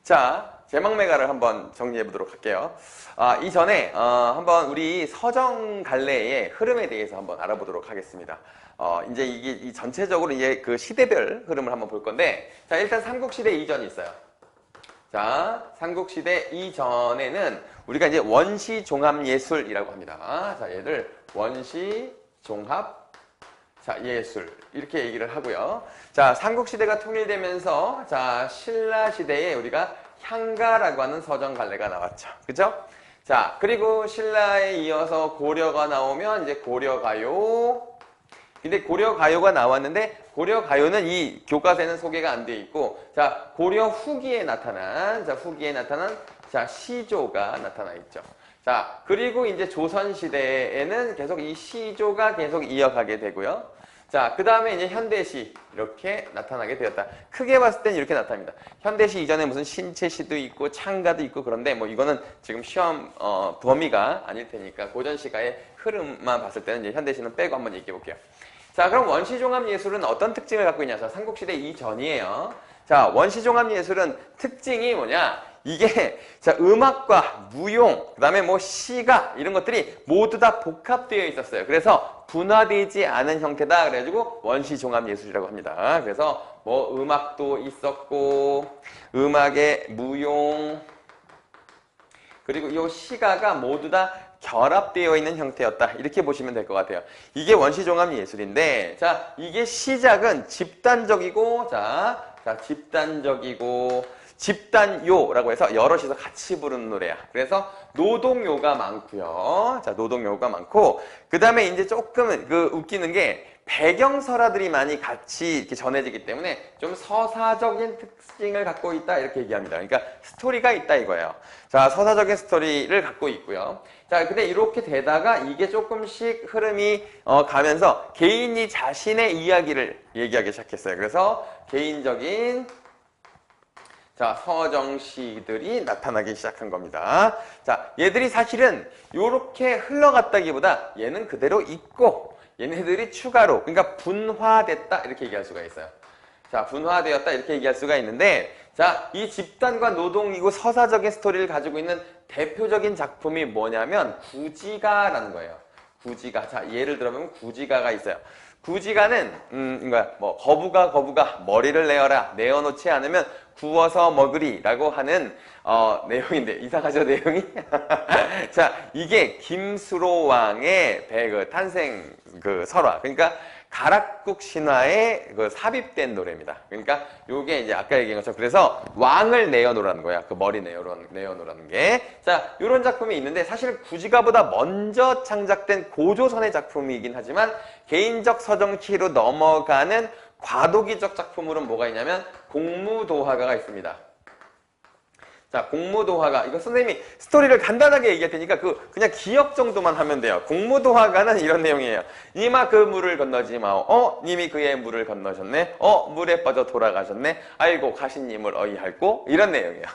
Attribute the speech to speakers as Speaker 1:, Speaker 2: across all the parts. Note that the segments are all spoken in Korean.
Speaker 1: 자, 제막매가를 한번 정리해 보도록 할게요. 이전에 한번 우리 서정 갈래의 흐름에 대해서 한번 알아보도록 하겠습니다. 이제 이게 전체적으로 이제 그 시대별 흐름을 한번 볼 건데, 자, 일단 삼국시대 이전이 있어요. 자, 삼국시대 이전에는 우리가 이제 원시종합예술이라고 합니다. 자, 얘들 원시종합 예술 이렇게 얘기를 하고요. 자, 삼국시대가 통일되면서 자, 신라시대에 우리가 향가라고 하는 서정갈래가 나왔죠. 그죠? 자, 그리고 신라에 이어서 고려가 나오면 이제 고려가요. 근데 고려가요가 나왔는데 고려가요는 이 교과서에는 소개가 안 돼 있고, 자, 고려 후기에 나타난 자, 시조가 나타나 있죠. 자, 그리고 이제 조선시대에는 계속 이 시조가 계속 이어가게 되고요. 자, 그 다음에 이제 현대시 이렇게 나타나게 되었다. 크게 봤을 땐 이렇게 나타납니다. 현대시 이전에 무슨 신체시도 있고 창가도 있고, 그런데 뭐 이거는 지금 시험 범위가 아닐 테니까 고전시가의 흐름만 봤을 때는 이제 현대시는 빼고 한번 얘기해 볼게요. 자, 그럼 원시종합예술은 어떤 특징을 갖고 있냐? 자, 삼국시대 이전이에요. 자, 원시종합예술은 특징이 뭐냐? 이게 자, 음악과 무용, 그 다음에 뭐 시가 이런 것들이 모두 다 복합되어 있었어요. 그래서 분화되지 않은 형태다. 그래가지고 원시종합예술이라고 합니다. 그래서 뭐 음악도 있었고, 음악의 무용, 그리고 이 시가가 모두 다 결합되어 있는 형태였다. 이렇게 보시면 될 것 같아요. 이게 원시종합예술인데, 자, 이게 시작은 집단적이고, 집단요라고 해서 여럿이서 같이 부르는 노래야. 그래서 노동요가 많고요. 자, 노동요가 많고, 그 다음에 이제 조금 웃기는 게 배경설화들이 많이 같이 이렇게 전해지기 때문에 좀 서사적인 특징을 갖고 있다. 이렇게 얘기합니다. 그러니까 스토리가 있다 이거예요. 자, 서사적인 스토리를 갖고 있고요. 자, 근데 이렇게 되다가 이게 조금씩 흐름이 가면서 개인이 자신의 이야기를 얘기하기 시작했어요. 그래서 개인적인 자, 서정시들이 나타나기 시작한 겁니다. 자, 얘들이 사실은 이렇게 흘러갔다기보다 얘는 그대로 있고 얘네들이 추가로, 그러니까 분화됐다 이렇게 얘기할 수가 있어요. 자, 분화되었다 이렇게 얘기할 수가 있는데, 자, 이 집단과 노동이고 서사적인 스토리를 가지고 있는 대표적인 작품이 뭐냐면 구지가라는 거예요. 구지가. 자, 예를 들어보면 구지가가 있어요. 구지가는 뭐 거부가 머리를 내어라, 내어놓지 않으면 구워서 먹으리라고 하는 내용인데, 이상하죠 내용이? 자, 이게 김수로 왕의 탄생 설화, 그러니까 가락국 신화에 삽입된 노래입니다. 그러니까 요게 이제 아까 얘기한 것처럼, 그래서 왕을 내어놓으라는 거야. 그 머리 내어놓으라는 게. 자, 요런 작품이 있는데 사실 구지가보다 먼저 창작된 고조선의 작품이긴 하지만 개인적 서정시로 넘어가는 과도기적 작품으로는 뭐가 있냐면 공무도화가가 있습니다. 자, 공무도화가, 이거 선생님이 스토리를 간단하게 얘기할 테니까 그냥 기억 정도만 하면 돼요. 공무도화가는 이런 내용이에요. 니마 그 물을 건너지 마오. 님이 그의 물을 건너셨네. 물에 빠져 돌아가셨네. 아이고 가신님을 어이할꼬. 이런 내용이에요.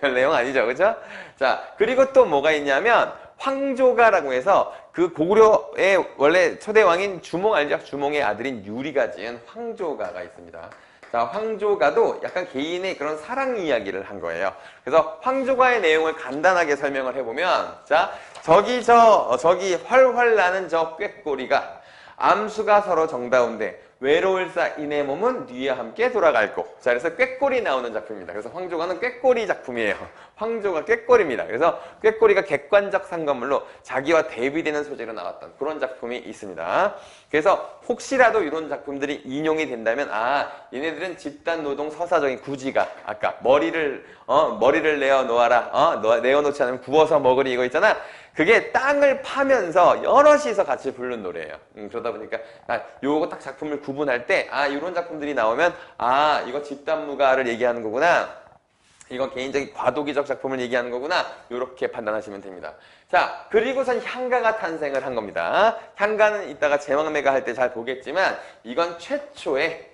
Speaker 1: 별 내용 아니죠, 그죠? 자, 그리고 또 뭐가 있냐면 황조가라고 해서 그 고구려의 원래 초대왕인 주몽 알죠? 주몽의 아들인 유리가 지은 황조가가 있습니다. 자, 황조가도 약간 개인의 그런 사랑 이야기를 한 거예요. 그래서 황조가의 내용을 간단하게 설명을 해보면, 자, 저기 활활 나는 저 꾀꼬리가 암수가 서로 정다운데 외로울사 이내 몸은 뒤와 함께 돌아갈고. 자, 그래서 꾀꼬리 나오는 작품입니다. 그래서 황조가는 꾀꼬리 작품이에요. 황조가 꾀꼬리입니다. 그래서 꾀꼬리가 객관적 상관물로 자기와 대비되는 소재로 나왔던 그런 작품이 있습니다. 그래서 혹시라도 이런 작품들이 인용이 된다면, 얘네들은 집단 노동 서사적인 구지가, 아까 머리를 내어놓아라, 내어놓지 않으면 구워서 먹으리, 이거 있잖아. 그게 땅을 파면서 여럿이서 같이 부른 노래예요. 그러다 보니까 요거 딱 작품을 구분할 때, 이런 작품들이 나오면 이거 집단무가를 얘기하는 거구나, 이건 개인적인 과도기적 작품을 얘기하는 거구나, 이렇게 판단하시면 됩니다. 자, 그리고선 향가가 탄생을 한 겁니다. 향가는 이따가 제막매가 할 때 잘 보겠지만 이건 최초의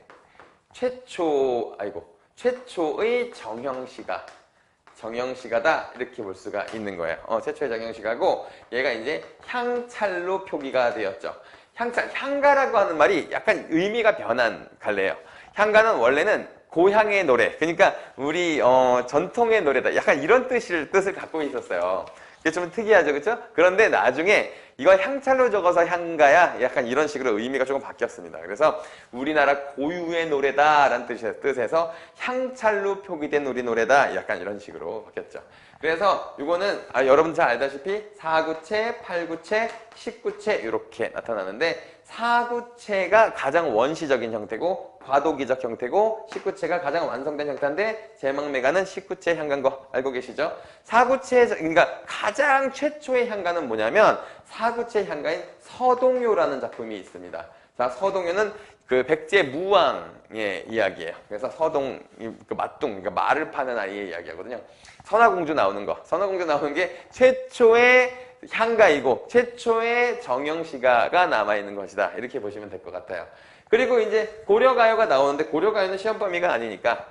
Speaker 1: 정형시가다 이렇게 볼 수가 있는 거예요. 최초의 정형시가고, 얘가 이제 향찰로 표기가 되었죠. 향가라고 하는 말이 약간 의미가 변한 갈래예요. 향가는 원래는 고향의 노래. 그러니까 우리 전통의 노래다. 약간 이런 뜻을 갖고 있었어요. 이게 좀 특이하죠, 그렇죠? 그런데 나중에 이걸 향찰로 적어서 향가야 약간 이런 식으로 의미가 조금 바뀌었습니다. 그래서 우리나라 고유의 노래다라는 뜻에서 향찰로 표기된 우리 노래다 약간 이런 식으로 바뀌었죠. 그래서 이거는 여러분 잘 알다시피 사구체, 팔구체, 십구체 이렇게 나타나는데 사구체가 가장 원시적인 형태고 과도기적 형태고 십구체가 가장 완성된 형태인데 제망매가는 십구체 향가인 거 알고 계시죠? 사구체 그러니까 가장 최초의 향가는 뭐냐면 사구체 향가인 서동요라는 작품이 있습니다. 자, 서동요는 그 백제무왕의 이야기예요. 그래서 서동 그 맞둥 그러니까 말을 파는 아이의 이야기하거든요. 선화공주 나오는 거. 선화공주 나오는 게 최초의 향가이고 최초의 정형시가가 남아있는 것이다. 이렇게 보시면 될 것 같아요. 그리고 이제 고려가요가 나오는데 고려가요는 시험 범위가 아니니까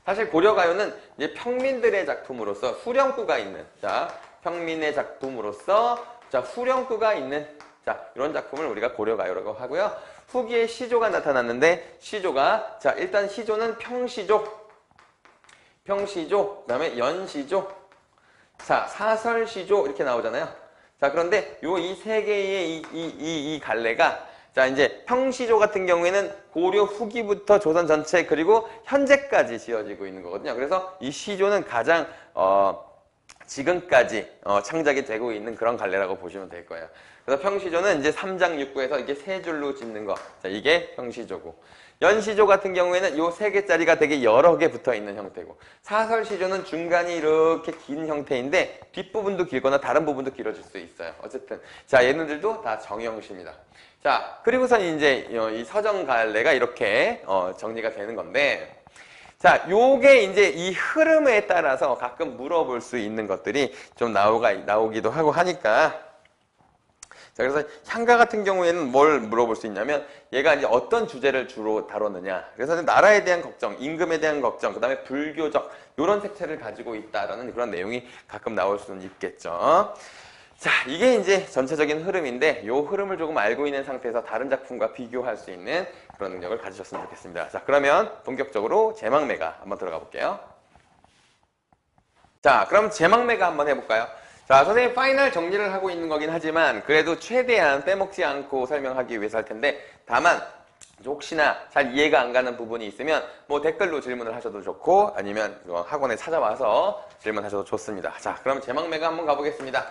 Speaker 1: 사실 고려가요는 이제 평민들의 작품으로서 후렴구가 있는 자 평민의 작품으로서 자 후렴구가 있는 자 이런 작품을 우리가 고려가요라고 하고요. 후기에 시조가 나타났는데 시조가 자 일단 시조는 평시조 그다음에 연시조 자 사설시조 이렇게 나오잖아요. 자 그런데 요 이 세 개의 이 갈래가 자 이제 평시조 같은 경우에는 고려 후기부터 조선 전체 그리고 현재까지 지어지고 있는 거거든요. 그래서 이 시조는 가장 지금까지 창작이 되고 있는 그런 갈래라고 보시면 될 거예요. 그래서 평시조는 이제 3장 6구에서 이게 세 줄로 짓는 거. 자, 이게 평시조고. 연시조 같은 경우에는 요 세 개짜리가 되게 여러 개 붙어 있는 형태고. 사설시조는 중간이 이렇게 긴 형태인데 뒷부분도 길거나 다른 부분도 길어질 수 있어요. 어쨌든. 자, 얘네들도 다 정형시입니다. 자, 그리고선 이제 이 서정 갈래가 이렇게 정리가 되는 건데 자, 요게 이제 이 흐름에 따라서 가끔 물어볼 수 있는 것들이 좀 나오기도 하고 하니까 자, 그래서 향가 같은 경우에는 뭘 물어볼 수 있냐면 얘가 이제 어떤 주제를 주로 다뤘느냐. 그래서 나라에 대한 걱정, 임금에 대한 걱정, 그 다음에 불교적 이런 색채를 가지고 있다라는 그런 내용이 가끔 나올 수는 있겠죠. 자, 이게 이제 전체적인 흐름인데 이 흐름을 조금 알고 있는 상태에서 다른 작품과 비교할 수 있는 그런 능력을 가지셨으면 좋겠습니다. 자, 그러면 본격적으로 제망매가 한번 들어가 볼게요. 자, 그럼 제망매가 한번 해볼까요? 자, 선생님 파이널 정리를 하고 있는 거긴 하지만 그래도 최대한 빼먹지 않고 설명하기 위해서 할 텐데 다만 혹시나 잘 이해가 안 가는 부분이 있으면 뭐 댓글로 질문을 하셔도 좋고 아니면 학원에 찾아와서 질문하셔도 좋습니다. 자, 그럼 제망매가 한번 가보겠습니다.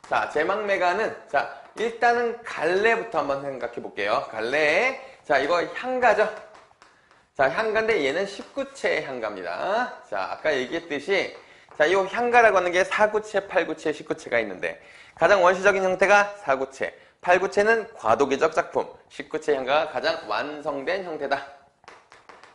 Speaker 1: 자, 제망매가는 자 일단은 갈래부터 한번 생각해 볼게요. 갈래. 자, 이거 향가죠. 자, 향가인데 얘는 19채의 향가입니다. 자, 아까 얘기했듯이 자, 이 향가라고 하는 게 4구체, 8구체, 19채가 있는데 가장 원시적인 형태가 4구체, 8구체는 과도기적 작품, 19채 향가가 가장 완성된 형태다.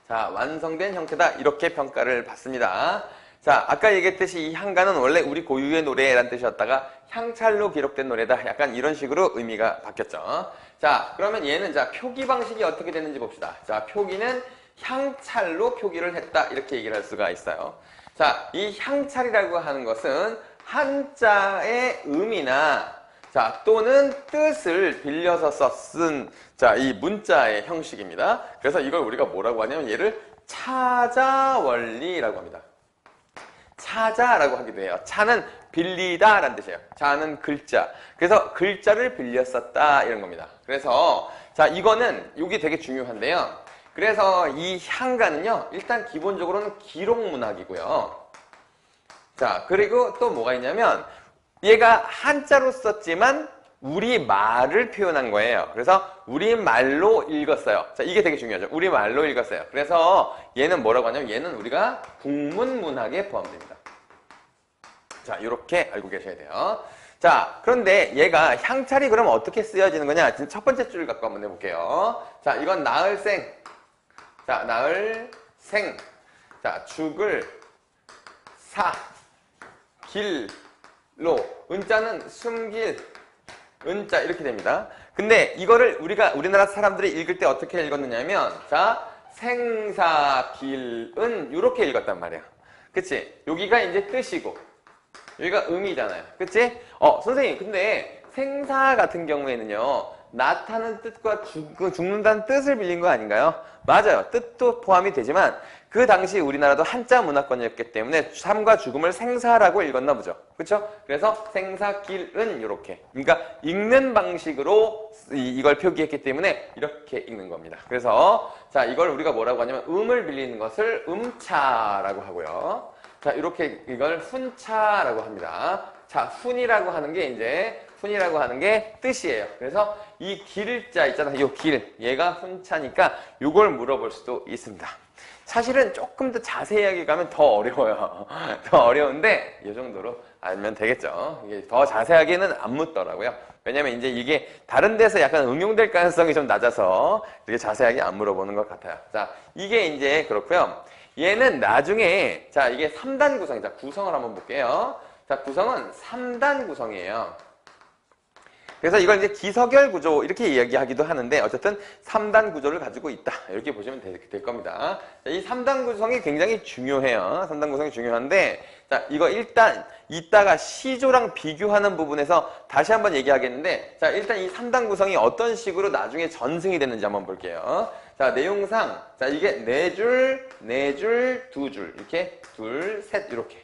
Speaker 1: 자, 완성된 형태다. 이렇게 평가를 받습니다. 자, 아까 얘기했듯이 이 향가는 원래 우리 고유의 노래라는 뜻이었다가 향찰로 기록된 노래다. 약간 이런 식으로 의미가 바뀌었죠. 자, 그러면 얘는 자, 표기 방식이 어떻게 되는지 봅시다. 자, 표기는 향찰로 표기를 했다. 이렇게 얘기를 할 수가 있어요. 자, 이 향찰이라고 하는 것은 한자의 의미나 자, 또는 뜻을 빌려서 쓴 자, 이 문자의 형식입니다. 그래서 이걸 우리가 뭐라고 하냐면 얘를 차자원리라고 합니다. 차자라고 하기도 해요. 차는 빌리다 라는 뜻이에요. 자는 글자. 그래서 글자를 빌려 썼다 이런 겁니다. 그래서 자, 이거는 이게 되게 중요한데요. 그래서 이 향가는요, 일단 기본적으로는 기록문학이고요. 자, 그리고 또 뭐가 있냐면 얘가 한자로 썼지만 우리말을 표현한 거예요. 그래서 우리말로 읽었어요. 자, 이게 되게 중요하죠. 우리말로 읽었어요. 그래서 얘는 뭐라고 하냐면 얘는 우리가 국문문학에 포함됩니다. 자, 이렇게 알고 계셔야 돼요. 자, 그런데 얘가 향찰이 그러면 어떻게 쓰여지는 거냐? 지금 첫 번째 줄을 갖고 한번 해볼게요. 자, 이건 나을생. 자, 나을생. 자, 죽을 사. 길로. 은자는 숨길. 은자 이렇게 됩니다. 근데 이거를 우리나라 사람들이 읽을 때 어떻게 읽었느냐면 자, 생사길은 이렇게 읽었단 말이야. 그치? 여기가 이제 뜻이고 여기가 음이잖아요. 그치? 선생님 근데 생사 같은 경우에는요 나타나는 뜻과 죽는다는 뜻을 빌린 거 아닌가요? 맞아요. 뜻도 포함이 되지만 그 당시 우리나라도 한자 문화권이었기 때문에 삶과 죽음을 생사라고 읽었나 보죠. 그렇죠? 그래서 생사길은 이렇게. 그러니까 읽는 방식으로 이걸 표기했기 때문에 이렇게 읽는 겁니다. 그래서 자, 이걸 우리가 뭐라고 하냐면 음을 빌리는 것을 음차라고 하고요. 자, 이렇게 이걸 훈차라고 합니다. 자, 훈이라고 하는 게 뜻이에요. 그래서 이 길자 있잖아. 요 길. 얘가 훈차니까 요걸 물어볼 수도 있습니다. 사실은 조금 더 자세하게 가면 더 어려워요. 더 어려운데 이 정도로 알면 되겠죠. 이게 더 자세하게는 안 묻더라고요. 왜냐면 이제 이게 다른 데서 약간 응용될 가능성이 좀 낮아서 되게 자세하게 안 물어보는 것 같아요. 자, 이게 이제 그렇고요. 얘는 나중에 자, 이게 3단 구성이다. 구성을 한번 볼게요. 자, 구성은 3단 구성이에요. 그래서 이걸 이제 기서결 구조 이렇게 이야기하기도 하는데 어쨌든 3단 구조를 가지고 있다. 이렇게 보시면 될 겁니다. 자, 이 3단 구성이 굉장히 중요해요. 3단 구성이 중요한데 자, 이거 일단 이따가 시조랑 비교하는 부분에서 다시 한번 얘기하겠는데 자, 일단 이 3단 구성이 어떤 식으로 나중에 전승이 되는지 한번 볼게요. 자, 내용상 자, 이게 4줄, 4줄, 2줄 이렇게 둘, 셋 이렇게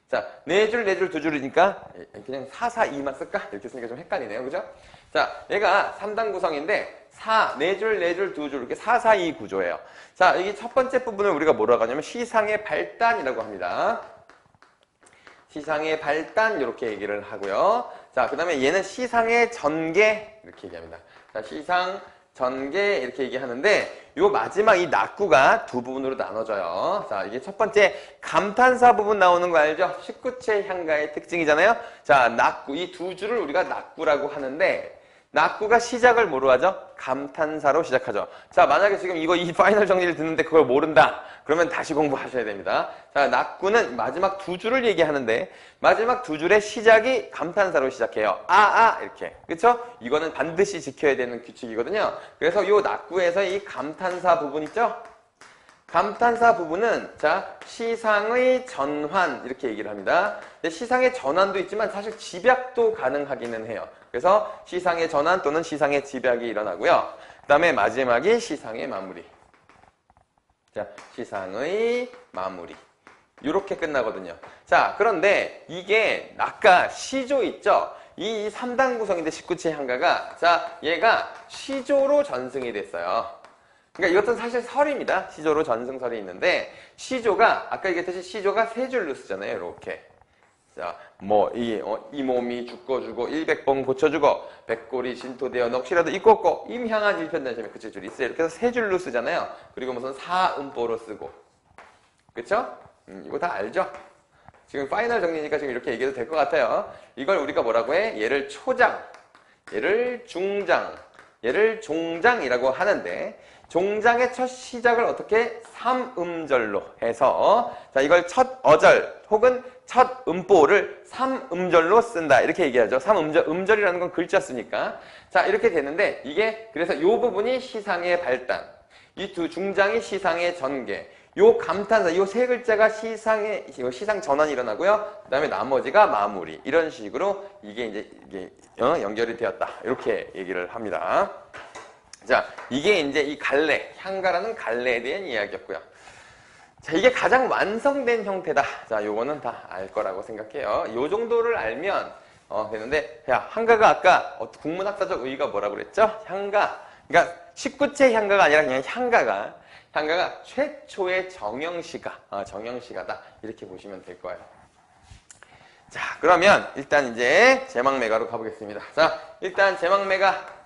Speaker 1: 자, 4줄, 4줄, 2줄이니까 그냥 4, 4, 2만 쓸까? 이렇게 쓰니까 좀 헷갈리네요. 그죠? 자, 얘가 3단 구성인데 4줄, 4줄, 2줄 이렇게 4, 4, 2 구조예요. 자, 여기 첫 번째 부분을 우리가 뭐라고 하냐면 시상의 발단이라고 합니다. 시상의 발단 이렇게 얘기를 하고요. 자, 그 다음에 얘는 시상의 전개 이렇게 얘기합니다. 자, 시상, 전개 이렇게 얘기하는데 요 마지막 이 낙구가 두 부분으로 나눠져요. 자, 이게 첫 번째 감탄사 부분 나오는 거 알죠? 19채 향가의 특징이잖아요. 자, 낙구 이 두 줄을 우리가 낙구라고 하는데 낙구가 시작을 뭐로 하죠? 감탄사로 시작하죠. 자, 만약에 지금 이 파이널 정리를 듣는데 그걸 모른다. 그러면 다시 공부하셔야 됩니다. 자, 낙구는 마지막 두 줄을 얘기하는데 마지막 두 줄의 시작이 감탄사로 시작해요. 이렇게. 그쵸? 이거는 반드시 지켜야 되는 규칙이거든요. 그래서 요 낙구에서 이 감탄사 부분 있죠? 감탄사 부분은 자, 시상의 전환 이렇게 얘기를 합니다. 근데 시상의 전환도 있지만 사실 집약도 가능하기는 해요. 그래서 시상의 전환 또는 시상의 집약이 일어나고요. 그 다음에 마지막이 시상의 마무리. 자, 시상의 마무리. 이렇게 끝나거든요. 자, 그런데 이게 아까 시조 있죠? 이 3단 구성인데 19채 향가가 자, 얘가 시조로 전승이 됐어요. 그러니까 이것은 사실 설입니다. 시조로 전승설이 있는데 시조가 아까 얘기했듯이 시조가 세 줄로 쓰잖아요. 이렇게. 자, 뭐 이 몸이 죽고 100번 고쳐주고 백골이 진토되어 넋이라도 입고 없고 임향한 일편단심에 그칠 줄이 있어요. 이렇게 해서 세 줄로 쓰잖아요. 그리고 무슨 사음보로 쓰고 그쵸? 이거 다 알죠? 지금 파이널 정리니까 지금 이렇게 얘기해도 될 것 같아요. 이걸 우리가 뭐라고 해? 얘를 초장, 얘를 중장, 얘를 종장이라고 하는데 종장의 첫 시작을 어떻게? 3음절로 해서 자, 이걸 첫 어절 혹은 첫 음보를 3음절로 쓴다. 이렇게 얘기하죠. 3음절, 음절이라는 건 글자 쓰니까. 자, 이렇게 되는데 이게 그래서 이 부분이 시상의 발단, 이 두 중장이 시상의 전개, 요 감탄사, 요 세 글자가 시상 전환이 일어나고요. 그 다음에 나머지가 마무리. 이런 식으로 이게 연결이 되었다. 이렇게 얘기를 합니다. 자, 이게 이제 이 갈래, 향가라는 갈래에 대한 이야기였고요. 자, 이게 가장 완성된 형태다. 자, 요거는 다 알 거라고 생각해요. 요 정도를 알면 되는데, 야, 향가가 아까 국문학사적 의의가 뭐라고 그랬죠? 향가. 그러니까 19채 향가가 아니라 그냥 향가가 최초의 정형시가다. 이렇게 보시면 될 거예요. 자, 그러면 일단 이제 제망매가로 가보겠습니다. 자, 일단 제망매가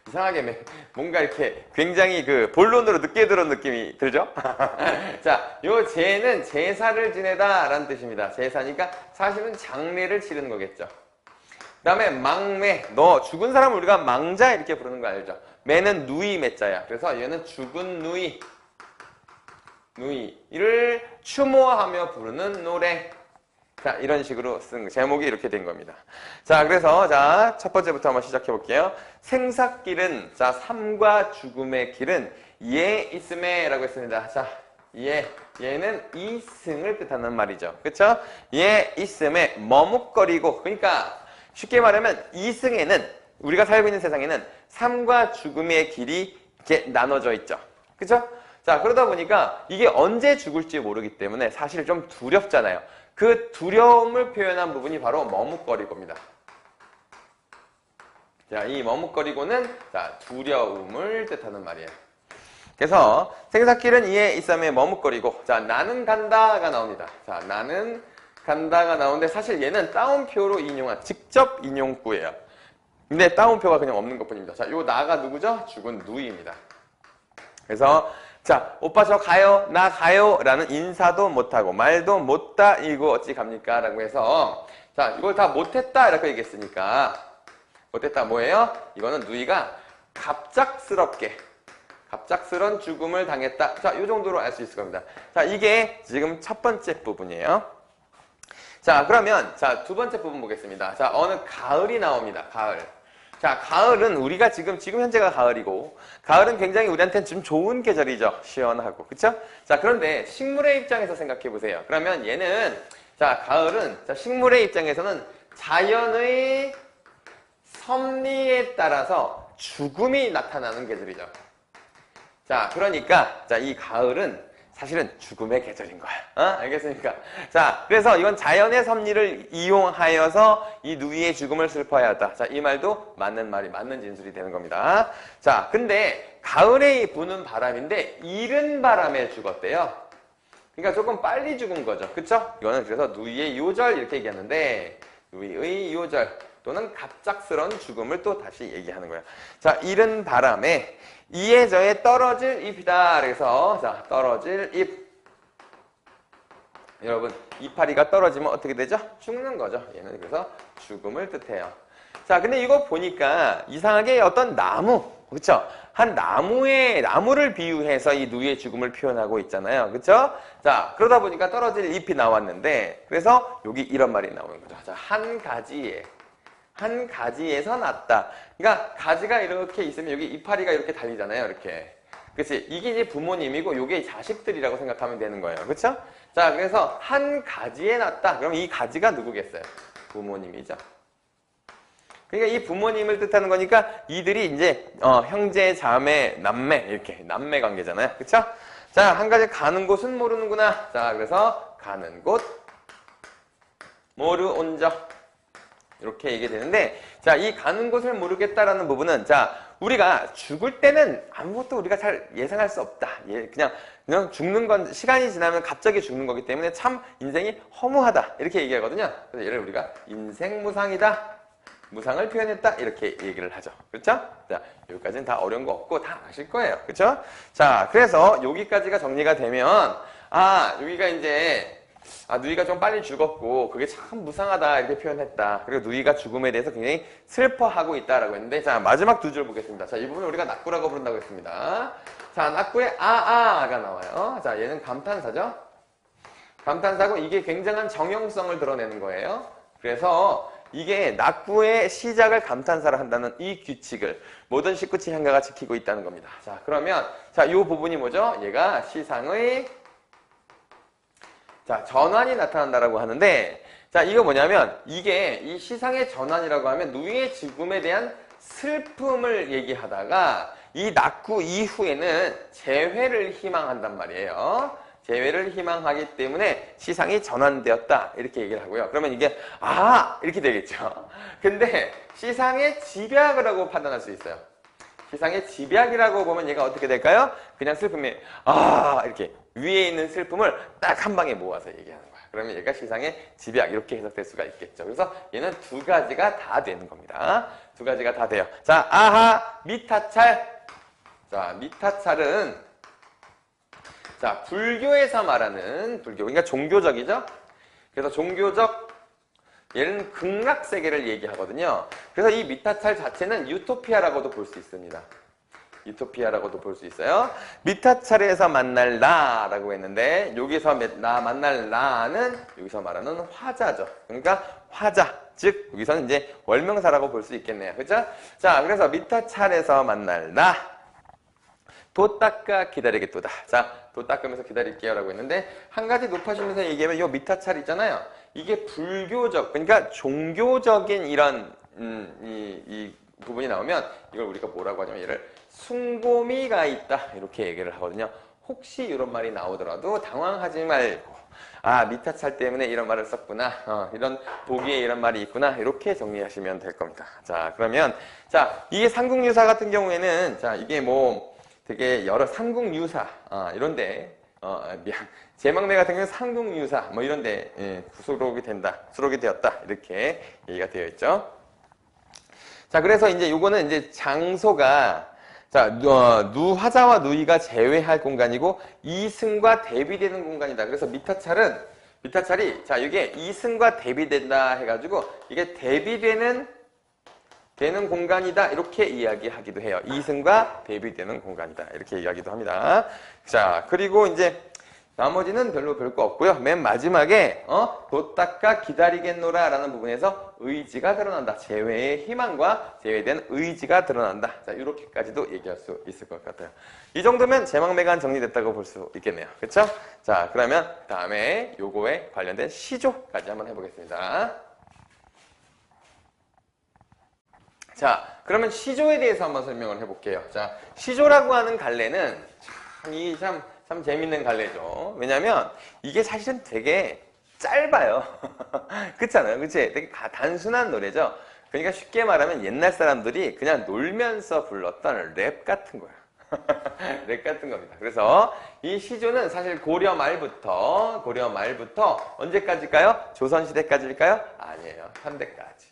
Speaker 1: 이상하게 뭔가 이렇게 굉장히 그 본론으로 늦게 들어온 느낌이 들죠? 자, 요 제는 제사를 지내다 라는 뜻입니다. 제사니까 사실은 장례를 치르는 거겠죠. 그 다음에 망매, 너 죽은 사람을 우리가 망자 이렇게 부르는 거 알죠? 매는 누이 매자야. 그래서 얘는 죽은 누이를 추모하며 부르는 노래. 자, 이런 식으로 쓴 제목이 이렇게 된 겁니다. 자, 그래서 자, 첫 번째부터 한번 시작해 볼게요. 생사길은 자, 삶과 죽음의 길은 예 있음에라고 했습니다. 자, 얘는 이승을 뜻하는 말이죠. 그렇죠? 예 있음에 머뭇거리고 그러니까 쉽게 말하면 이승에는 우리가 살고 있는 세상에는 삶과 죽음의 길이 이렇게 나눠져 있죠. 그쵸? 자, 그러다 보니까 이게 언제 죽을지 모르기 때문에 사실 좀 두렵잖아요. 그 두려움을 표현한 부분이 바로 머뭇거리고입니다. 자, 이 머뭇거리고는 자, 두려움을 뜻하는 말이에요. 그래서 생사길은 이에 있음에 머뭇거리고 자, 나는 간다가 나옵니다. 자, 나는 간다가 나오는데 사실 얘는 따옴표로 인용한 직접 인용구예요. 근데 따옴표가 그냥 없는 것뿐입니다. 자, 요 나가 누구죠? 죽은 누이입니다. 그래서 자, 오빠 저 가요, 나 가요 라는 인사도 못하고 말도 못다 이거 어찌 갑니까? 라고 해서 자, 이걸 다 못했다 이렇게 얘기했으니까 못했다 뭐예요? 이거는 누이가 갑작스런 죽음을 당했다. 자, 이 정도로 알 수 있을 겁니다. 자, 이게 지금 첫 번째 부분이에요. 자, 그러면 자, 두 번째 부분 보겠습니다. 자, 어느 가을이 나옵니다. 가을. 자, 가을은 우리가 지금 현재가 가을이고 가을은 굉장히 우리한테는 좀 좋은 계절이죠. 시원하고. 그쵸? 자, 그런데 식물의 입장에서 생각해 보세요. 그러면 얘는 자, 가을은 자, 식물의 입장에서는 자연의 섭리에 따라서 죽음이 나타나는 계절이죠. 자, 그러니까 자, 이 가을은 사실은 죽음의 계절인 거야. 알겠습니까? 자, 그래서 이건 자연의 섭리를 이용하여서 이 누이의 죽음을 슬퍼하였다. 자, 이 말도 맞는 말이, 맞는 진술이 되는 겁니다. 자, 근데 가을에 부는 바람인데 이른 바람에 죽었대요. 그러니까 조금 빨리 죽은 거죠. 그쵸? 이거는 그래서 누이의 요절 이렇게 얘기하는데 누이의 요절 또는 갑작스러운 죽음을 또 다시 얘기하는 거예요. 자, 이른 바람에 이에 저에 떨어질 잎이다. 그래서 자, 떨어질 잎. 여러분, 이파리가 떨어지면 어떻게 되죠? 죽는 거죠. 얘는 그래서 죽음을 뜻해요. 자, 근데 이거 보니까 이상하게 어떤 나무, 그쵸? 한 나무를 비유해서 이 누이의 죽음을 표현하고 있잖아요. 그쵸? 자, 그러다 보니까 떨어질 잎이 나왔는데, 그래서 여기 이런 말이 나오는 거죠. 자, 한 가지에서 났다. 그러니까 가지가 이렇게 있으면 여기 이파리가 이렇게 달리잖아요. 이렇게. 그치? 이게 이제 부모님이고 요게 자식들이라고 생각하면 되는 거예요. 그쵸? 자, 그래서 한 가지에 났다. 그럼 이 가지가 누구겠어요? 부모님이죠. 그러니까 이 부모님을 뜻하는 거니까 이들이 이제 형제, 자매, 남매 이렇게 남매 관계잖아요. 그쵸? 자, 한 가지 가는 곳은 모르는구나. 자, 그래서 가는 곳 모르온저 이렇게 얘기되는데 자, 이 가는 곳을 모르겠다라는 부분은 자, 우리가 죽을 때는 아무것도 우리가 잘 예상할 수 없다. 그냥 죽는 건 시간이 지나면 갑자기 죽는 거기 때문에 참 인생이 허무하다. 이렇게 얘기하거든요. 그래서 얘를 우리가 인생무상이다. 무상을 표현했다. 이렇게 얘기를 하죠. 그렇죠? 자, 여기까지는 다 어려운 거 없고 다 아실 거예요. 그렇죠? 자, 그래서 여기까지가 정리가 되면 여기가 이제 누이가 좀 빨리 죽었고 그게 참 무상하다 이렇게 표현했다. 그리고 누이가 죽음에 대해서 굉장히 슬퍼하고 있다라고 했는데 자, 마지막 두 줄 보겠습니다. 자, 이 부분을 우리가 낙구라고 부른다고 했습니다. 자, 낙구에 아가 나와요. 자, 얘는 감탄사죠. 감탄사고 이게 굉장한 정형성을 드러내는 거예요. 그래서 이게 낙구의 시작을 감탄사로 한다는 이 규칙을 모든 19치 향가가 지키고 있다는 겁니다. 자, 그러면 자, 이 부분이 뭐죠? 얘가 시상의 자, 전환이 나타난다라고 하는데 자, 이거 뭐냐면 이게 이 시상의 전환이라고 하면 누이의 죽음에 대한 슬픔을 얘기하다가 이 낙구 이후에는 재회를 희망한단 말이에요. 재회를 희망하기 때문에 시상이 전환되었다 이렇게 얘기를 하고요. 그러면 이게 이렇게 되겠죠. 근데 시상의 집약을 하고 판단할 수 있어요. 시상의 집약이라고 보면 얘가 어떻게 될까요? 그냥 슬픔이 이렇게 위에 있는 슬픔을 딱 한 방에 모아서 얘기하는 거야. 그러면 얘가 시상의 집약 이렇게 해석될 수가 있겠죠. 그래서 얘는 두 가지가 다 되는 겁니다. 두 가지가 다 돼요. 자, 미타찰. 자, 미타찰은 자, 불교에서 말하는 불교. 그러니까 종교적이죠. 그래서 종교적 얘는 극락세계를 얘기하거든요. 그래서 이 미타찰 자체는 유토피아라고도 볼 수 있습니다. 유토피아라고도 볼 수 있어요. 미타찰에서 만날 나라고 했는데 여기서 만날 나는 여기서 말하는 화자죠. 그러니까 화자, 즉 여기서는 이제 월명사라고 볼 수 있겠네요. 그렇죠? 자, 그래서 미타찰에서 만날 나 도 닦아 기다리겠도다. 자, 도 닦으면서 기다릴게요 라고 했는데 한 가지 높아지면서 얘기하면 이 미타찰 있잖아요. 이게 불교적, 그러니까 종교적인 이런 부분이 나오면 이걸 우리가 뭐라고 하냐면 얘를 숭고미가 있다 이렇게 얘기를 하거든요. 혹시 이런 말이 나오더라도 당황하지 말고 아 미타찰 때문에 이런 말을 썼구나 이런 보기에 이런 말이 있구나 이렇게 정리하시면 될 겁니다. 자 그러면 자 이게 삼국유사 같은 경우에는 자 이게 뭐 되게 여러 삼국유사 이런데 미안 제막내 같은 경우는 삼국유사 뭐 이런데 예, 수록이 된다 수록이 되었다 이렇게 얘기가 되어 있죠. 자 그래서 이제 요거는 이제 장소가 자, 누화자와 누이가 제외할 공간이고 이승과 대비되는 공간이다. 그래서 미타찰이 자, 이게 이승과 대비된다 해가지고 이게 대비되는 공간이다. 이렇게 이야기하기도 해요. 이승과 대비되는 공간이다. 이렇게 이야기도 합니다. 자, 그리고 이제 나머지는 별로 별 거 없고요. 맨 마지막에 돛 닦아 기다리겠노라 라는 부분에서 의지가 드러난다. 제외의 희망과 제외된 의지가 드러난다. 자, 이렇게까지도 얘기할 수 있을 것 같아요. 이 정도면 제막매간 정리됐다고 볼 수 있겠네요. 그렇죠? 자, 그러면 다음에 요거에 관련된 시조까지 한번 해보겠습니다. 자, 그러면 시조에 대해서 한번 설명을 해볼게요. 자, 시조라고 하는 갈래는 참 재밌는 갈래죠. 왜냐면 이게 사실은 되게 짧아요. 그렇잖아요. 그치? 되게 단순한 노래죠. 그러니까 쉽게 말하면 옛날 사람들이 그냥 놀면서 불렀던 랩 같은 거야. 랩 같은 겁니다. 그래서 이 시조는 사실 고려 말부터 언제까지일까요? 조선시대까지일까요? 아니에요. 현대까지.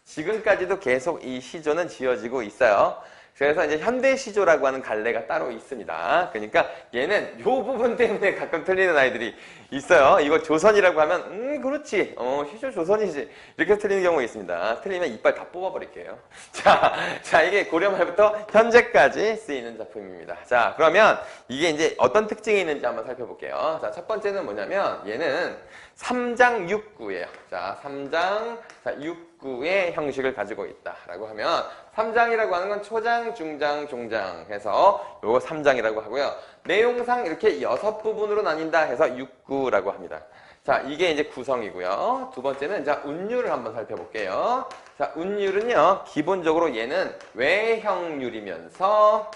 Speaker 1: 지금까지도 계속 이 시조는 지어지고 있어요. 그래서 이제 현대 시조라고 하는 갈래가 따로 있습니다. 그러니까 얘는 요 부분 때문에 가끔 틀리는 아이들이 있어요. 이거 조선이라고 하면 그렇지. 시조 조선이지. 이렇게 틀리는 경우가 있습니다. 틀리면 이빨 다 뽑아버릴게요. 자 이게 고려 말부터 현재까지 쓰이는 작품입니다. 자 그러면 이게 이제 어떤 특징이 있는지 한번 살펴볼게요. 자 첫 번째는 뭐냐면 얘는 3장 6구예요. 자 3장 6구의 형식을 가지고 있다라고 하면 3장이라고 하는 건 초장, 중장, 종장 해서 요거 3장이라고 하고요. 내용상 이렇게 6부분으로 나뉜다 해서 6구라고 합니다. 자, 이게 이제 구성이고요. 두 번째는 자, 운율을 한번 살펴볼게요. 자, 운율은요. 기본적으로 얘는 외형률이면서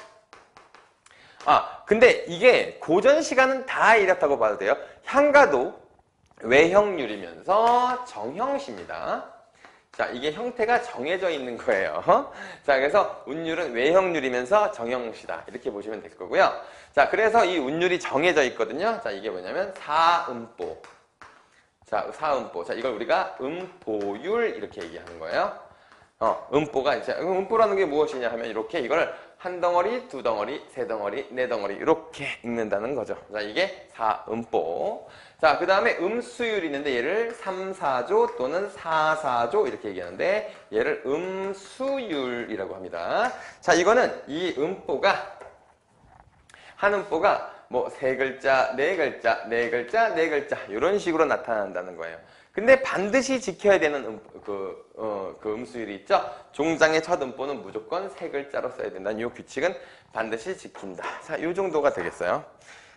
Speaker 1: 근데 이게 고전 시간은 다 이렇다고 봐도 돼요. 향가도 외형률이면서 정형시입니다. 자, 이게 형태가 정해져 있는 거예요. 자, 그래서 운율은 외형률이면서 정형시다. 이렇게 보시면 될 거고요. 자, 그래서 이 운율이 정해져 있거든요. 자, 이게 뭐냐면 사음보. 자, 사음보. 자, 이걸 우리가 음보율 이렇게 얘기하는 거예요. 음보가 이제 음보라는 게 무엇이냐 하면 이렇게 이걸 한 덩어리, 두 덩어리, 세 덩어리, 네 덩어리 이렇게 읽는다는 거죠. 자, 이게 사음보. 자, 그 다음에 음수율이 있는데 얘를 3, 4조 또는 4, 4조 이렇게 얘기하는데 얘를 음수율이라고 합니다. 자, 이거는 이 음보가 한 음보가 뭐 세 글자, 네 글자, 네 글자, 네 글자 이런 식으로 나타난다는 거예요. 근데 반드시 지켜야 되는 음수율이 있죠. 종장의 첫 음보는 무조건 세 글자로 써야 된다는 이 규칙은 반드시 지킨다. 자, 이 정도가 되겠어요.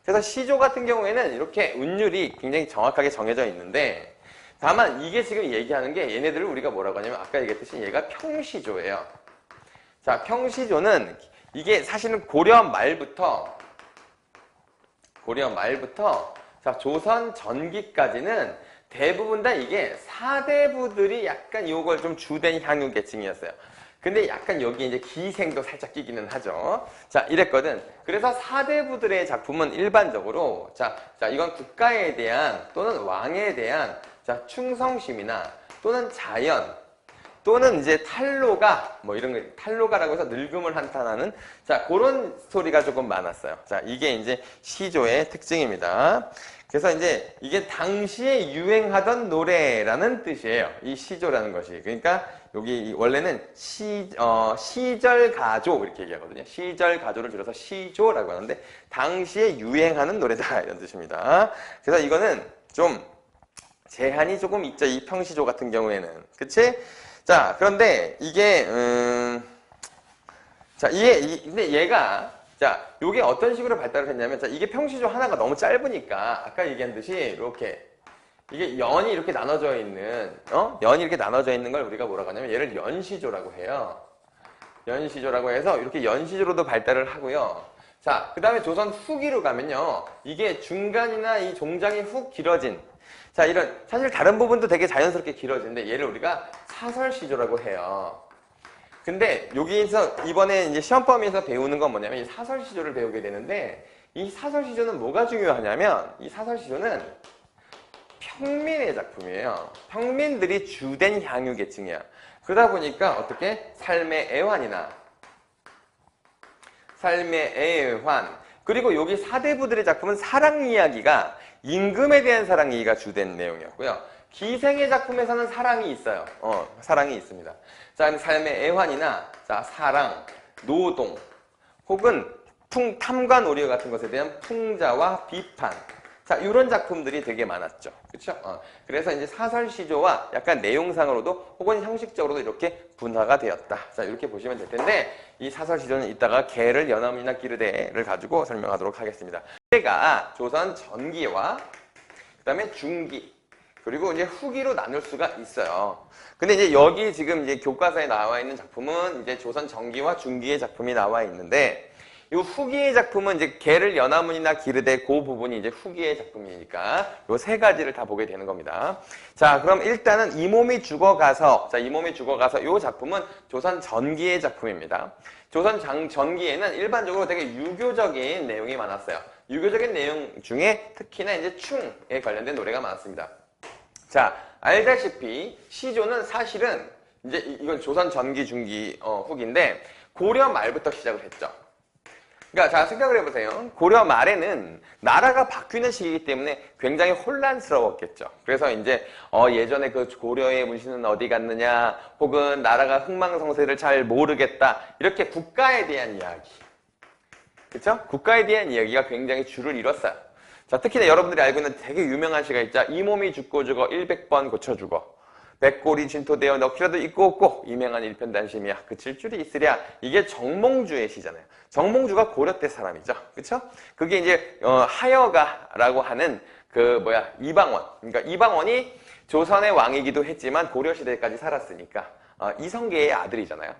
Speaker 1: 그래서 시조 같은 경우에는 이렇게 운율이 굉장히 정확하게 정해져 있는데 다만 이게 지금 얘기하는 게 얘네들을 우리가 뭐라고 하냐면 아까 얘기했듯이 얘가 평시조예요. 자, 평시조는 이게 사실은 고려 말부터 자, 조선 전기까지는 대부분 다 이게 사대부들이 약간 이걸 좀 주된 향유 계층이었어요. 근데 약간 여기 이제 기생도 살짝 끼기는 하죠. 자, 이랬거든. 그래서 사대부들의 작품은 일반적으로 자, 이건 국가에 대한 또는 왕에 대한 자, 충성심이나 또는 자연 또는 이제 탈로가 뭐 이런 거 탈로가라고 해서 늙음을 한탄하는 자, 그런 스토리가 조금 많았어요. 자, 이게 이제 시조의 특징입니다. 그래서 이제 이게 당시에 유행하던 노래라는 뜻이에요. 이 시조라는 것이. 그러니까 여기 원래는 시절가조 이렇게 얘기하거든요. 시절가조를 줄여서 시조라고 하는데 당시에 유행하는 노래다 이런 뜻입니다. 그래서 이거는 좀 제한이 조금 있죠. 이 평시조 같은 경우에는. 그치? 자, 그런데 이게 근데 얘가 자, 요게 어떤 식으로 발달을 했냐면, 자, 이게 평시조 하나가 너무 짧으니까, 아까 얘기한 듯이, 이렇게, 이게 연이 이렇게 나눠져 있는, 연이 이렇게 나눠져 있는 걸 우리가 뭐라고 하냐면, 얘를 연시조라고 해요. 연시조라고 해서 이렇게 연시조로도 발달을 하고요. 자, 그 다음에 조선 후기로 가면요. 이게 중간이나 이 종장이 훅 길어진. 자, 이런, 사실 다른 부분도 되게 자연스럽게 길어지는데 얘를 우리가 사설시조라고 해요. 근데 여기서 이번에 이제 시험 범위에서 배우는 건 뭐냐면 이 사설시조를 배우게 되는데 이 사설시조는 뭐가 중요하냐면 이 사설시조는 평민의 작품이에요. 평민들이 주된 향유 계층이야. 그러다 보니까 어떻게 삶의 애환이나 삶의 애환 그리고 여기 사대부들의 작품은 사랑 이야기가 임금에 대한 사랑 이야기가 주된 내용이었고요. 기생의 작품에서는 사랑이 있어요. 사랑이 있습니다. 자, 삶의 애환이나 자, 사랑, 노동 혹은 탐관오리오 같은 것에 대한 풍자와 비판 자, 이런 작품들이 되게 많았죠. 그렇죠? 그래서 이제 사설시조와 약간 내용상으로도 혹은 형식적으로도 이렇게 분화가 되었다. 자, 이렇게 보시면 될 텐데 이 사설시조는 이따가 개를 연암이나 기르대를 가지고 설명하도록 하겠습니다. 개가 조선 전기와 그다음에 중기 그리고 이제 후기로 나눌 수가 있어요. 근데 이제 여기 지금 이제 교과서에 나와 있는 작품은 이제 조선 전기와 중기의 작품이 나와 있는데 이 후기의 작품은 이제 개를 연화문이나 기르되 그 부분이 이제 후기의 작품이니까 이 세 가지를 다 보게 되는 겁니다. 자, 그럼 일단은 이 몸이 죽어가서 자, 이 몸이 죽어가서 이 작품은 조선 전기의 작품입니다. 조선 전기에는 일반적으로 되게 유교적인 내용이 많았어요. 유교적인 내용 중에 특히나 이제 충에 관련된 노래가 많았습니다. 자, 알다시피 시조는 사실은 이제 이건 조선 전기 중기 후기인데 고려 말부터 시작을 했죠. 그러니까 자, 생각을 해보세요. 고려 말에는 나라가 바뀌는 시기이기 때문에 굉장히 혼란스러웠겠죠. 그래서 이제 예전에 그 고려의 문신은 어디 갔느냐 혹은 나라가 흥망성쇠를 잘 모르겠다 이렇게 국가에 대한 이야기 그렇죠? 국가에 대한 이야기가 굉장히 줄을 이뤘어요. 자, 특히나 여러분들이 알고 있는 되게 유명한 시가 있죠. 이 몸이 죽고 죽어 100번 고쳐 죽어. 백골이 진토되어 넣기라도 있고 없고 이명한 일편단심이야. 그칠 줄이 있으랴. 이게 정몽주의 시잖아요. 정몽주가 고려 때 사람이죠. 그렇죠? 그게 이제 하여가라고 하는 이방원. 그러니까 이방원이 조선의 왕이기도 했지만 고려 시대까지 살았으니까 이성계의 아들이잖아요.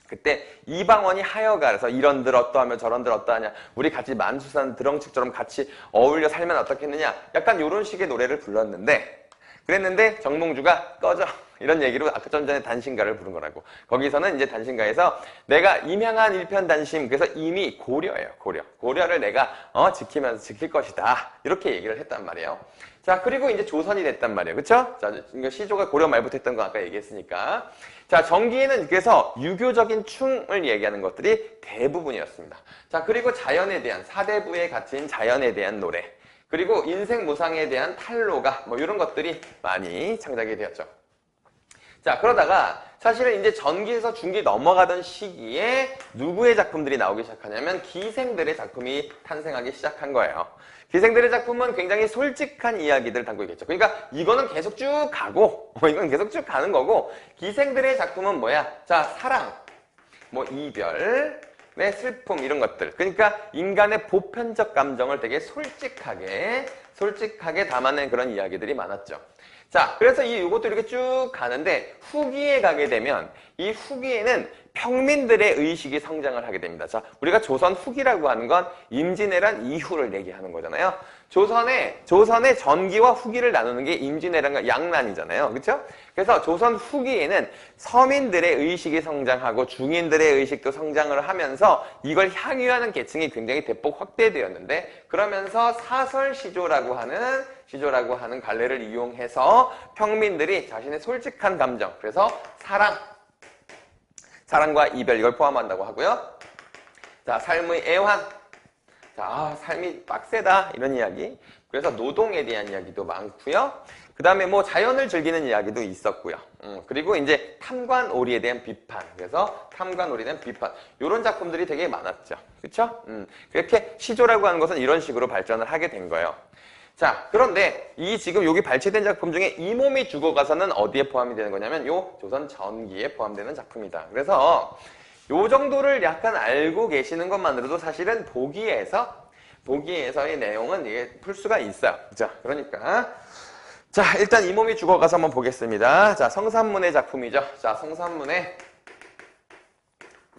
Speaker 1: 그때 이방원이 하여가라서 이런들 어떠하며 저런들 어떠하냐 우리 같이 만수산 드렁측처럼 같이 어울려 살면 어떻겠느냐 약간 이런 식의 노래를 불렀는데 그랬는데 정몽주가 꺼져 이런 얘기로 아까 좀 전에 단신가를 부른 거라고. 거기서는 이제 단신가에서 내가 임양한 일편단심 그래서 임이 고려예요. 고려를 내가 지키면서 지킬 것이다 이렇게 얘기를 했단 말이에요. 자, 그리고 이제 조선이 됐단 말이에요. 그쵸? 자, 시조가 고려 말부터 했던 거 아까 얘기했으니까. 자, 전기에는 그래서 유교적인 충을 얘기하는 것들이 대부분이었습니다. 자, 그리고 자연에 대한 사대부에 갇힌 자연에 대한 노래 그리고 인생 무상에 대한 탄로가 이런 것들이 많이 창작이 되었죠. 자, 그러다가 사실은 이제 전기에서 중기 넘어가던 시기에 누구의 작품들이 나오기 시작하냐면 기생들의 작품이 탄생하기 시작한 거예요. 기생들의 작품은 굉장히 솔직한 이야기들을 담고 있겠죠. 그러니까 이거는 계속 쭉 가고 이건 계속 쭉 가는 거고 기생들의 작품은 뭐야? 자, 사랑, 이별, 슬픔 이런 것들. 그러니까 인간의 보편적 감정을 되게 솔직하게 담아낸 그런 이야기들이 많았죠. 자, 그래서 이것도 이렇게 쭉 가는데 후기에 가게 되면 이 후기에는 평민들의 의식이 성장을 하게 됩니다. 자, 우리가 조선 후기라고 하는 건 임진왜란 이후를 얘기하는 거잖아요. 조선의 전기와 후기를 나누는 게 임진왜란과 양난이잖아요. 그렇죠? 그래서 조선 후기에는 서민들의 의식이 성장하고 중인들의 의식도 성장을 하면서 이걸 향유하는 계층이 굉장히 대폭 확대되었는데 그러면서 사설시조라고 하는 관례를 이용해서 평민들이 자신의 솔직한 감정 그래서 사랑과 이별 이걸 포함한다고 하고요. 자, 삶의 애환. 자, 삶이 빡세다 이런 이야기. 그래서 노동에 대한 이야기도 많고요. 그 다음에 자연을 즐기는 이야기도 있었고요. 그리고 이제 탐관오리에 대한 비판. 그래서 탐관오리에 대한 비판. 이런 작품들이 되게 많았죠. 그렇죠? 그렇게 시조라고 하는 것은 이런 식으로 발전을 하게 된 거예요. 자, 그런데 지금 여기 발췌된 작품 중에 이 몸이 죽어가서는 어디에 포함이 되는 거냐면 요 조선 전기에 포함되는 작품이다. 그래서 요 정도를 약간 알고 계시는 것만으로도 사실은 보기에서의 내용은 이게 풀 수가 있어요. 자, 그러니까 자, 일단 이 몸이 죽어가서 한번 보겠습니다. 자, 성산문의 작품이죠. 자, 성산문의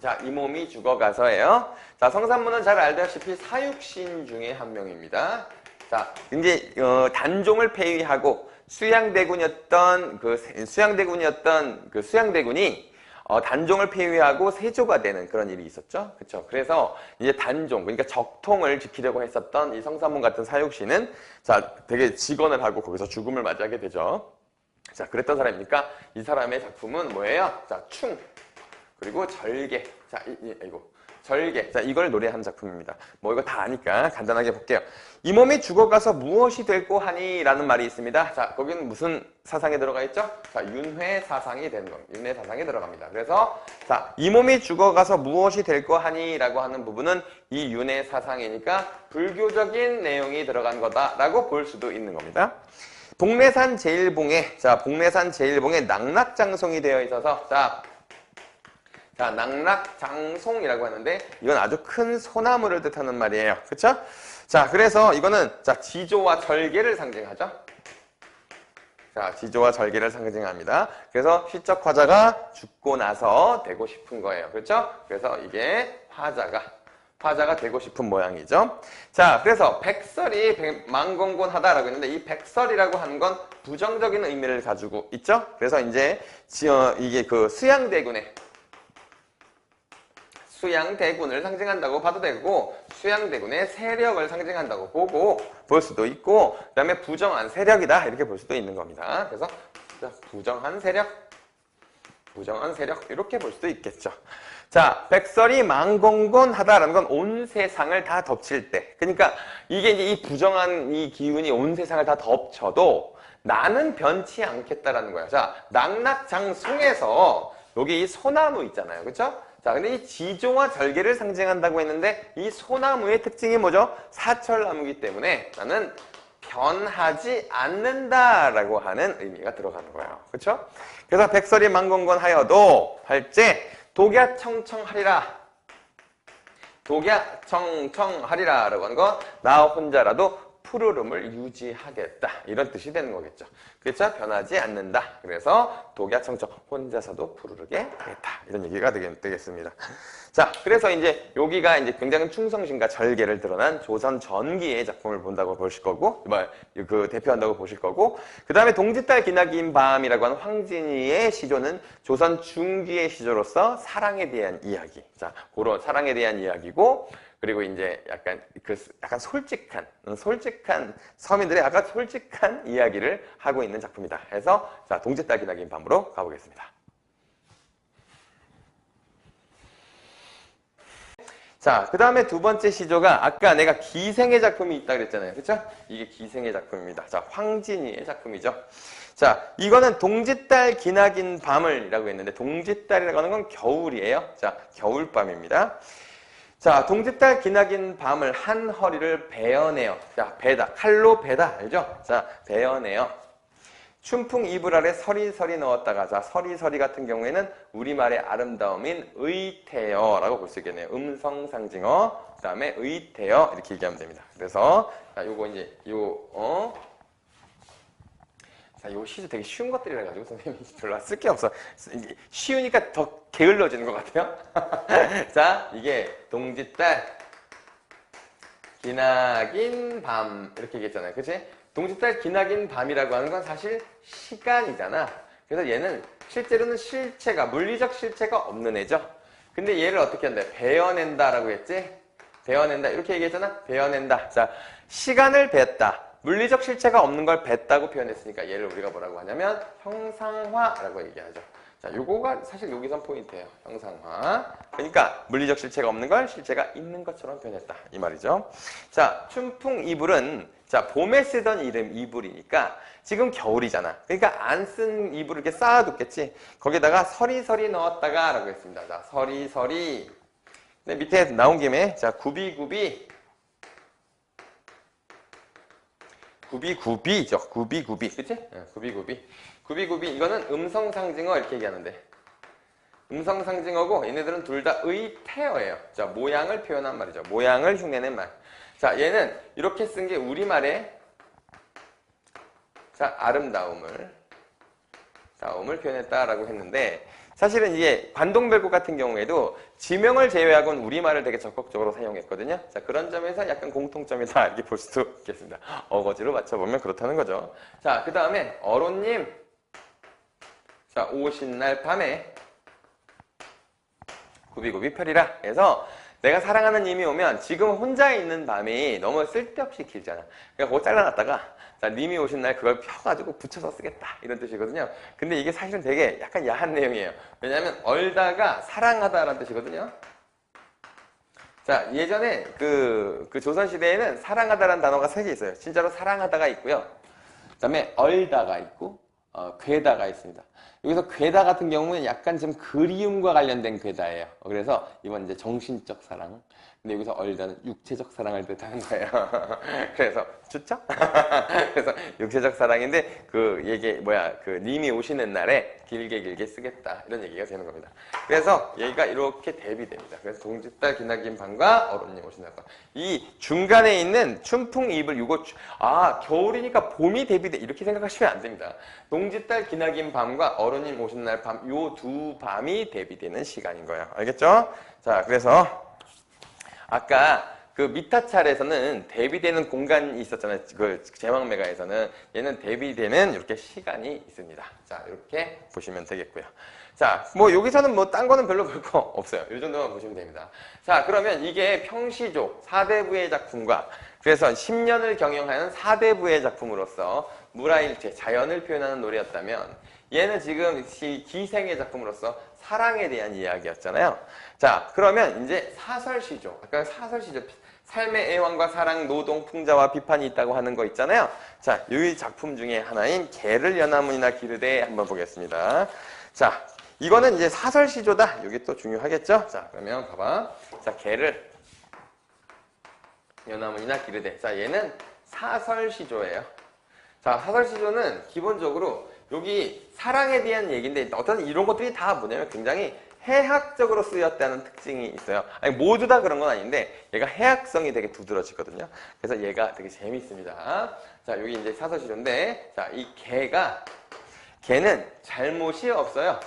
Speaker 1: 자, 이 몸이 죽어가서예요. 자, 성산문은 잘 알다시피 사육신 중에 한 명입니다. 자, 이제 단종을 폐위하고 수양대군이 단종을 폐위하고 세조가 되는 그런 일이 있었죠. 그렇죠? 그래서 이제 단종, 그러니까 적통을 지키려고 했었던 이 성산문 같은 사육신은 자, 되게 직언을 하고 거기서 죽음을 맞이하게 되죠. 자, 그랬던 사람이니까 이 사람의 작품은 뭐예요? 자, 충. 그리고 절개. 자, 절개. 자, 이걸 노래한 작품입니다. 뭐 이거 다 아니까 간단하게 볼게요. 이 몸이 죽어가서 무엇이 될꼬 하니? 라는 말이 있습니다. 자, 거기는 무슨 사상에 들어가 있죠? 자, 윤회 사상이 되는 겁니다. 윤회 사상에 들어갑니다. 그래서 자, 이 몸이 죽어가서 무엇이 될꼬 하니? 라고 하는 부분은 이 윤회 사상이니까 불교적인 내용이 들어간 거다라고 볼 수도 있는 겁니다. 복례산 제일봉에, 자, 복례산 제일봉에 낙락장송이 되어 있어서, 자, 낙락장송이라고 하는데, 이건 아주 큰 소나무를 뜻하는 말이에요. 그쵸? 자, 그래서 이거는, 자, 지조와 절개를 상징하죠. 자, 지조와 절개를 상징합니다. 그래서 시적 화자가 죽고 나서 되고 싶은 거예요. 그렇죠? 그래서 이게 화자가 되고 싶은 모양이죠. 자, 그래서 백설이 망공곤하다라고 했는데 이 백설이라고 하는 건 부정적인 의미를 가지고 있죠. 그래서 이제 이게 그 수양대군을 상징한다고 봐도 되고 수양대군의 세력을 상징한다고 볼 수도 있고 그 다음에 부정한 세력이다 이렇게 볼 수도 있는 겁니다. 그래서 부정한 세력 이렇게 볼 수도 있겠죠. 자, 백설이 망공곤하다라는 건 온 세상을 다 덮칠 때. 그러니까 이게 이제 이 부정한 이 기운이 온 세상을 다 덮쳐도 나는 변치 않겠다라는 거야. 자, 낙락장송에서 여기 이 소나무 있잖아요. 그렇죠? 자, 근데 이 지조와 절개를 상징한다고 했는데 이 소나무의 특징이 뭐죠? 사철나무이기 때문에 나는 변하지 않는다라고 하는 의미가 들어가는 거예요. 그렇죠? 그래서 백설이 망공곤하여도 할제 독야청청하리라. 독야청청하리라라고 하는 건 나 혼자라도 푸르름을 유지하겠다. 이런 뜻이 되는 거겠죠. 그렇죠? 변하지 않는다. 그래서 독야청청 혼자서도 푸르르게 하겠다. 이런 얘기가 되겠습니다. 자, 그래서 이제 여기가 이제 굉장히 충성심과 절개를 드러난 조선 전기의 작품을 본다고 보실 거고, 그 대표한다고 보실 거고, 그 다음에 동짓달 기나긴 밤이라고 하는 황진이의 시조는 조선 중기의 시조로서 사랑에 대한 이야기. 자, 그런 사랑에 대한 이야기고, 그리고 이제 약간 솔직한 서민들의 약간 솔직한 이야기를 하고 있는 작품이다. 해서 자, 동짓달 기나긴 밤으로 가보겠습니다. 자, 그 다음에 두 번째 시조가 아까 내가 기생의 작품이 있다 그랬잖아요. 그쵸? 이게 기생의 작품입니다. 자, 황진이의 작품이죠. 자, 이거는 동짓달 기나긴 밤을이라고 했는데 동짓달이라고 하는 건 겨울이에요. 자, 겨울밤입니다. 자, 동짓달 기나긴 밤을 한 허리를 베어내요. 자, 칼로 베다. 알죠? 자, 베어내요. 춘풍 이불 아래 서리서리 넣었다가, 자, 서리서리 같은 경우에는 우리말의 아름다움인 의태어라고 볼 수 있겠네요. 음성 상징어, 그 다음에 의태어, 이렇게 얘기하면 됩니다. 그래서, 자, 요거 이제, 자, 요 시도 되게 쉬운 것들이라 가지고 선생님이 별로 쓸 게 없어. 쉬우니까 더 게을러지는 것 같아요. 자, 이게 동짓달 기나긴 밤 이렇게 얘기했잖아요. 그치? 동짓달 기나긴 밤이라고 하는 건 사실 시간이잖아. 그래서 얘는 실제로는 물리적 실체가 없는 애죠. 근데 얘를 어떻게 한다? 베어낸다라고 했지? 베어낸다. 이렇게 얘기했잖아? 베어낸다. 자, 시간을 뱄다. 물리적 실체가 없는 걸 뱄다고 표현했으니까 얘를 우리가 뭐라고 하냐면 형상화라고 얘기하죠. 자, 요거가 사실 여기선 포인트예요. 형상화. 그러니까 물리적 실체가 없는 걸 실체가 있는 것처럼 표현했다. 이 말이죠. 자, 춘풍 이불은 자, 봄에 쓰던 이불이니까 지금 겨울이잖아. 그러니까 안 쓴 이불을 이렇게 쌓아뒀겠지. 거기다가 서리서리 넣었다가 라고 했습니다. 자, 서리서리. 근데 밑에 나온 김에 자, 구비구비죠. 그치? 구비구비. 이거는 음성상징어 이렇게 얘기하는데. 음성상징어고 얘네들은 둘 다 의태어예요. 자, 모양을 표현한 말이죠. 모양을 흉내낸 말. 자, 얘는 이렇게 쓴 게 우리말의 자, 아름다움을 표현했다라고 했는데 사실은 이게 관동별국 같은 경우에도 지명을 제외하고는 우리말을 되게 적극적으로 사용했거든요. 자, 그런 점에서 약간 공통점이다 이렇게 볼 수도 있겠습니다. 어거지로 맞춰보면 그렇다는 거죠. 자, 그 다음에 어로님. 자, 오신 날 밤에 구비구비 펴리라. 그래서 내가 사랑하는 님이 오면 지금 혼자 있는 밤이 너무 쓸데없이 길잖아. 그러니까 그거 잘라놨다가 자, 님이 오신 날 그걸 펴가지고 붙여서 쓰겠다 이런 뜻이거든요. 근데 이게 사실은 되게 약간 야한 내용이에요. 왜냐하면 얼다가 사랑하다라는 뜻이거든요. 자, 예전에 그 조선시대에는 사랑하다라는 단어가 3개 있어요. 진짜로 사랑하다가 있고요. 그 다음에 얼다가 있고 괴다가 있습니다. 여기서 괴다 같은 경우는 약간 좀 그리움과 관련된 괴다예요. 그래서 이건 이제 정신적 사랑. 근데 여기서 얼다는 육체적 사랑을 뜻하는 거예요. 그래서 좋죠? 그래서 육체적 사랑인데 그 님이 오시는 날에 길게 쓰겠다 이런 얘기가 되는 겁니다. 그래서 얘기가 이렇게 대비됩니다. 그래서 동짓달 기나긴 밤과 어른님 오신 날과 이 중간에 있는 춘풍이불 요거 겨울이니까 봄이 대비돼 이렇게 생각하시면 안 됩니다. 동짓달 기나긴 밤과 어른님 오신 날 밤 요 두 밤이 대비되는 시간인 거예요. 알겠죠? 자, 그래서 아까 그 미타 찰에서는 대비되는 공간이 있었잖아요. 그 제왕매가에서는 얘는 대비되는 이렇게 시간이 있습니다. 자, 이렇게 보시면 되겠고요. 자, 뭐 여기서는 뭐 딴 거는 별로 볼 거 없어요. 이 정도만 보시면 됩니다. 자, 그러면 이게 평시조 4대부의 작품과 그래서 10년을 경영하는 4대부의 작품으로서 무라일체 자연을 표현하는 노래였다면 얘는 지금 기생의 작품으로서 사랑에 대한 이야기였잖아요. 자, 그러면 이제 사설시조. 아까 사설시조. 삶의 애환과 사랑, 노동, 풍자와 비판이 있다고 하는 거 있잖아요. 자, 이 작품 중에 하나인 개를 연화문이나 기르되 한번 보겠습니다. 자, 이거는 이제 사설시조다. 이게 또 중요하겠죠? 자, 그러면 봐봐. 자, 개를 연화문이나 기르되. 자, 얘는 사설시조예요. 자, 사설시조는 기본적으로 여기 사랑에 대한 얘기인데 어떤 이런 것들이 다 뭐냐면 굉장히 해학적으로 쓰였다는 특징이 있어요. 아니 모두 다 그런 건 아닌데 얘가 해학성이 되게 두드러지거든요. 그래서 얘가 되게 재밌습니다. 자, 여기 이제 사설시조인데 자, 이 개는 잘못이 없어요.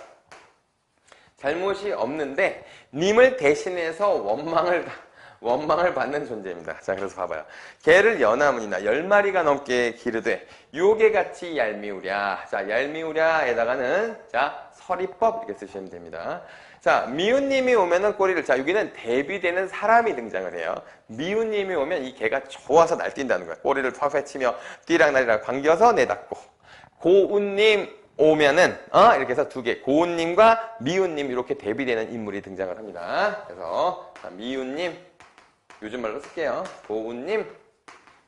Speaker 1: 잘못이 없는데 님을 대신해서 원망을 받는 존재입니다. 자, 그래서 봐봐요. 개를 연화문이나 10마리가 넘게 기르되 요게같이 얄미우랴. 자, 얄미우랴에다가는 자, 서리법 이렇게 쓰시면 됩니다. 자, 미운님이 오면은 꼬리를 자, 여기는 대비되는 사람이 등장을 해요. 미운님이 오면 이 개가 좋아서 날뛴다는 거야. 꼬리를 팍팍 치며 띠랑나리랑 반겨서 내닫고 고운님 오면은 이렇게 해서 두 개 고운님과 미운님 이렇게 대비되는 인물이 등장을 합니다. 그래서 자, 미운님 요즘 말로 쓸게요. 고운님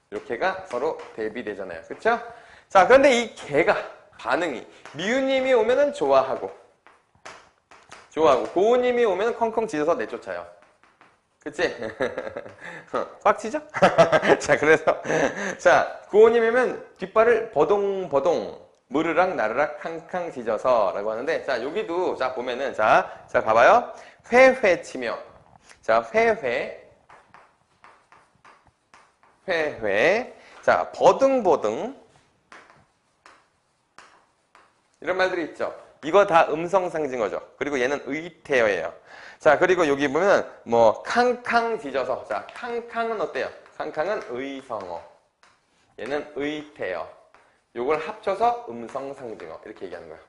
Speaker 1: 이렇게가 서로 대비되잖아요. 그쵸? 자, 그런데 이 개가 반응이 미운님이 오면은 좋아하고 고운님이 오면은 컹컹 짖어서 내쫓아요. 그치? 꽉 치죠? 자, 그래서 자, 고운님이면 뒷발을 버동버동 무르락 나르락 캉캉 짖어서 라고 하는데 자, 여기도 자 보면은 자 봐봐요. 회회 치며 자, 회회 자, 버등버등 이런 말들이 있죠. 이거 다 음성 상징어죠. 그리고 얘는 의태어예요. 자, 그리고 여기 보면 뭐 캉캉 짖어서 자, 캉캉은 어때요? 캉캉은 의성어. 얘는 의태어. 요걸 합쳐서 음성 상징어 이렇게 얘기하는 거야.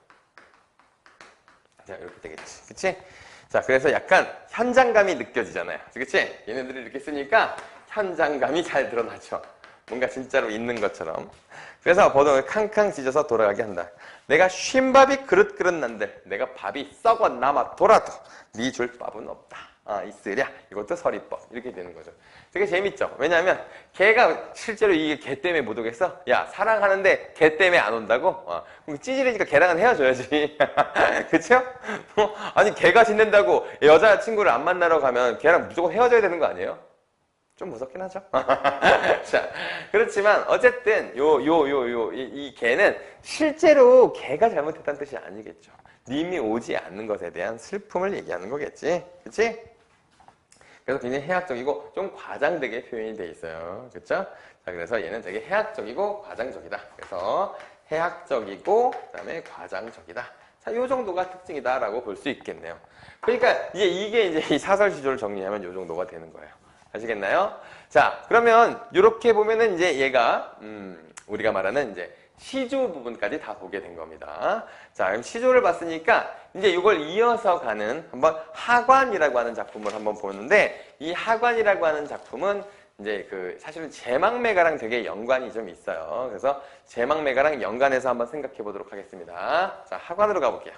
Speaker 1: 자, 이렇게 되겠지. 그치? 자, 그래서 약간 현장감이 느껴지잖아요. 그치? 얘네들이 이렇게 쓰니까 현장감이 잘 드러나죠. 뭔가 진짜로 있는 것처럼. 그래서 버동을 캉캉 짖어서 돌아가게 한다. 내가 쉰밥이 그릇그릇 난들 내가 밥이 썩어 남아 돌아도 네 줄 밥은 없다. 있으랴. 이것도 서리법. 이렇게 되는 거죠. 되게 재밌죠? 왜냐하면 걔가 실제로 이게 걔 때문에 못 오겠어? 야, 사랑하는데 걔 때문에 안 온다고? 그럼 찌질해지니까 걔랑은 헤어져야지. 그쵸? 아니 걔가 지낸다고 여자친구를 안 만나러 가면 걔랑 무조건 헤어져야 되는 거 아니에요? 좀 무섭긴 하죠. 자, 그렇지만 어쨌든 이 개는 실제로 개가 잘못했다는 뜻이 아니겠죠. 님이 오지 않는 것에 대한 슬픔을 얘기하는 거겠지. 그치? 그래서 굉장히 해학적이고 좀 과장되게 표현이 돼 있어요. 그쵸? 자, 그래서 얘는 되게 해학적이고 과장적이다. 그래서 해학적이고 그다음에 과장적이다. 자, 요 정도가 특징이다라고 볼 수 있겠네요. 그러니까 이게 이제 이 사설 시조를 정리하면 요 정도가 되는 거예요. 아시겠나요? 자, 그러면 이렇게 보면은 이제 얘가 우리가 말하는 이제 시조 부분까지 다 보게 된 겁니다. 자, 그럼 시조를 봤으니까 이제 이걸 이어서 가는 한번 하관이라고 하는 작품을 한번 보는데, 이 하관이라고 하는 작품은 이제 사실은 제망매가랑 되게 연관이 좀 있어요. 그래서 제망매가랑 연관해서 한번 생각해 보도록 하겠습니다. 자, 하관으로 가볼게요.